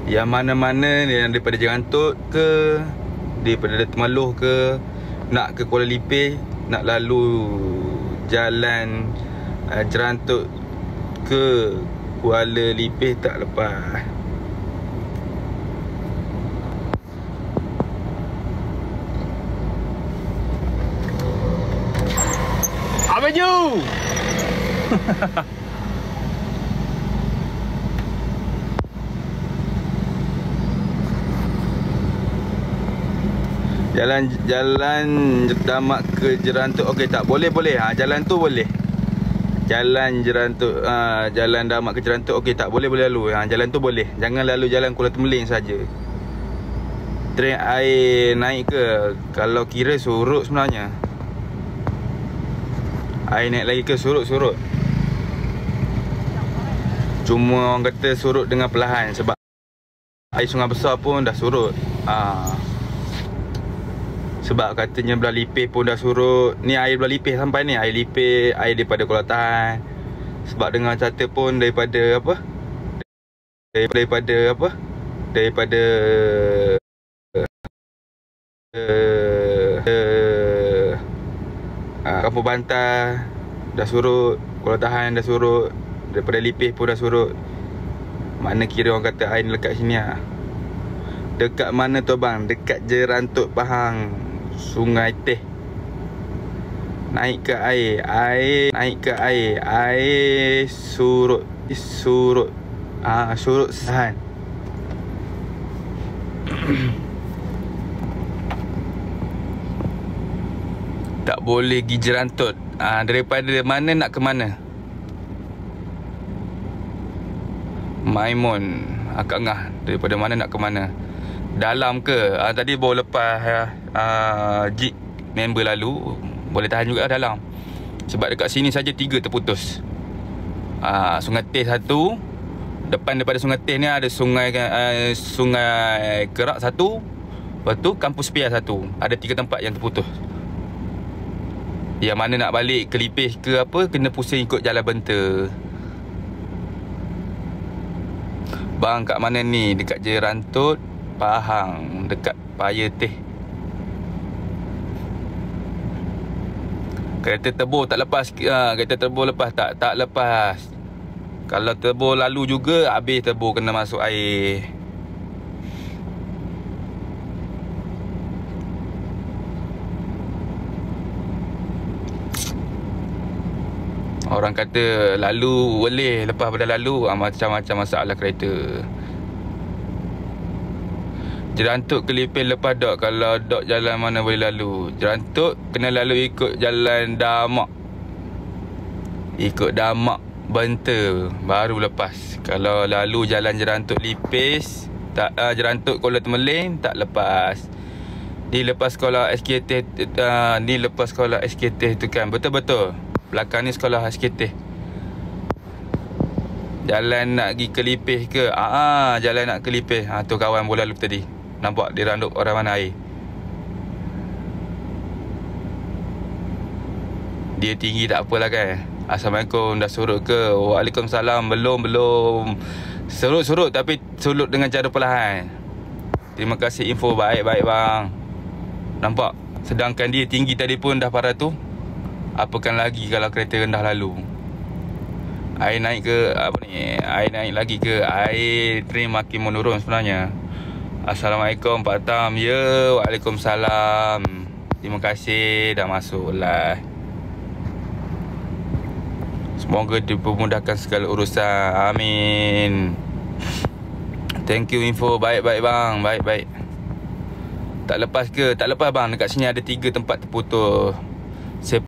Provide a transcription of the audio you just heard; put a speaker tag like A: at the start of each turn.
A: Yang mana-mana yang daripada Jerantut ke, daripada Temeloh ke, nak ke Kuala Lipeh, nak lalu jalan Jerantut ke Kuala Lipeh tak lepas. Maju! Jalan Damak ke Jerantut. Okey tak? Boleh. Jalan tu boleh. Jalan Jerantut, jalan Damak ke Jerantut. Okey tak? Boleh lalu. Jalan tu boleh. Jangan lalu jalan Kuala Temeling saja. Trek air naik ke? Kalau kira surut sebenarnya. Air naik lagi ke? Surut. Cuma orang kata surut dengan perlahan, sebab air sungai besar pun dah surut. Sebab katanya Belah Lipeh pun dah surut. Ni air Belah Lipeh sampai ni. Air Lipeh, air daripada Kuala Tahan. Sebab dengar cerita pun daripada Kampung Bantar dah surut, Kuala Tahan dah surut, daripada Lipeh pun dah surut. Mana kira orang kata air ni dekat sini lah. Dekat mana tu bang? Dekat Jerantut Pahang, Sungai Teh. Naik ke air surut. Surut sahan. Tak boleh pergi Jerantut. Daripada mana nak ke mana? Maimun Akak Ngah, daripada mana nak ke mana? Dalam ke? Tadi baru lepas jig member lalu. Boleh tahan juga dalam. Sebab dekat sini saja 3 terputus. Sungai Teh 1. Depan daripada Sungai Teh ni ada Sungai Kerak 1. Lepas tu Kampus Pia 1. Ada 3 tempat yang terputus. Yang mana nak balik ke Lipeh ke apa, kena pusing ikut Jalan Benta. Bang, kat mana ni? Dekat Jerantut Pahang, dekat Paya Teh. Kereta terbor tak lepas. Kereta terbor lepas tak lepas. Kalau terbor lalu juga, habis terbor kena masuk air. Orang kata lalu boleh, lepas pada lalu macam-macam masalah kereta. Jerantut ke Lipeh lepas dok. Kalau dok jalan mana boleh lalu? Jerantut kena lalu ikut jalan Damak. Ikut Damak Benta baru lepas. Kalau lalu jalan Jerantut Lipeh tak, Jerantut Kuala Temeling tak lepas. Ni lepas sekolah SKT, ni lepas sekolah SKT tu kan. Betul-betul. Belakang ni sekolah SKT. Jalan nak pergi ke Lipeh ke? Jalan nak ke Lipeh. Tu kawan bola lalu tadi. Nampak dia randuk orang mana air. Dia tinggi tak apalah kan. Assalamualaikum, dah surut ke? Waalaikumsalam. Belum. Surut tapi surut dengan cara perlahan. Terima kasih info baik-baik bang. Nampak? Sedangkan dia tinggi tadi pun dah parah tu. Apakan lagi kalau kereta rendah lalu. Air naik ke apa ni? Air naik lagi ke? Air train makin menurun sebenarnya. Assalamualaikum Pak Tam. Ya, waalaikumsalam. Terima kasih dah masuk live. Semoga dipermudahkan segala urusan. Amin. Thank you info. Baik-baik bang. Baik-baik. Tak lepas ke? Tak lepas bang. Dekat sini ada 3 tempat terputus.